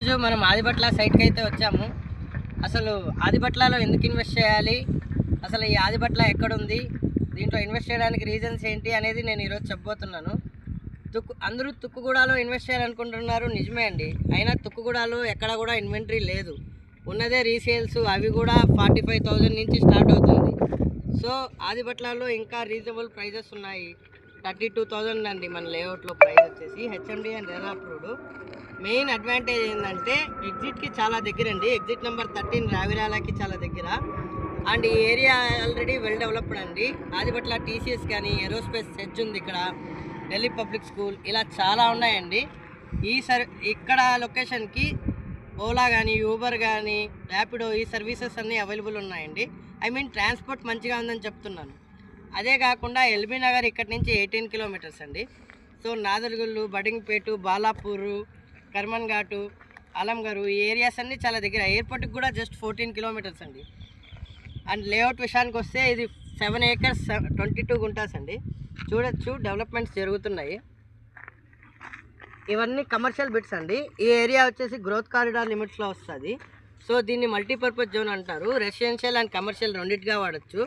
రోజు మనం ఆదిబట్ల సైట్కి అయితే వచ్చాము. అసలు ఆదిబట్లలో ఎందుకు ఇన్వెస్ట్ చేయాలి, అసలు ఈ ఆదిబట్ల ఎక్కడుంది, దీంట్లో ఇన్వెస్ట్ చేయడానికి రీజన్స్ ఏంటి అనేది నేను ఈరోజు చెప్పబోతున్నాను. అందరూ తుక్కుగూడలో ఇన్వెస్ట్ చేయాలనుకుంటున్నారు, నిజమే అండి. అయినా తుక్కుగూడలో ఎక్కడ కూడా ఇన్వెంటరీ లేదు, ఉన్నదే రీసేల్స్, అవి కూడా 45,000 నుంచి స్టార్ట్ అవుతుంది. సో ఆదిబట్లలో ఇంకా రీజనబుల్ ప్రైజెస్ ఉన్నాయి. 32,000 అండి మన లేఅవుట్లో ప్రైస్ వచ్చేసి. HMD and RERA approved. Main advantage ఏంటంటే ఎగ్జిట్కి చాలా దగ్గర అండి. ఎగ్జిట్ నెంబర్ 13 రావిరాలకి చాలా దగ్గర. అండ్ ఈ ఏరియా ఆల్రెడీ వెల్ డెవలప్డ్ అండి. ఆదిబట్ల టీసీఎస్ కానీ, ఏరోస్పేస్ సెజ్ ఉంది ఇక్కడ, ఢిల్లీ పబ్లిక్ స్కూల్, ఇలా చాలా ఉన్నాయండి. ఇక్కడ లొకేషన్కి ఓలా కానీ, ఊబర్ కానీ, ర్యాపిడో, ఈ సర్వీసెస్ అన్నీ అవైలబుల్ ఉన్నాయండి. ఐ మీన్ ట్రాన్స్పోర్ట్ మంచిగా ఉందని చెప్తున్నాను. అదే కాకుండా ఎల్బీ నగర్ ఇక్కడి నుంచి 18 కిలోమీటర్స్ అండి. సో నాదర్గుళ్ళు, బడింగ్పేటు, బాలాపూరు, కర్మన్ ఘాటు, అలంగారు, ఈ ఏరియాస్ అన్నీ చాలా దగ్గర. ఎయిర్పోర్ట్కి కూడా జస్ట్ 14 కిలోమీటర్స్ అండి. అండ్ లేఅవుట్ విషయానికి వస్తే ఇది 7 acres 22 గుంటాస్ అండి. చూడొచ్చు, డెవలప్మెంట్స్ జరుగుతున్నాయి. ఇవన్నీ కమర్షియల్ బిట్స్ అండి. ఈ ఏరియా వచ్చేసి గ్రోత్ కారిడార్ లిమిట్స్లో వస్తుంది. సో దీన్ని మల్టీపర్పస్ జోన్ అంటారు. రెసిడెన్షియల్ అండ్ కమర్షియల్ రెండింటిగా వాడచ్చు.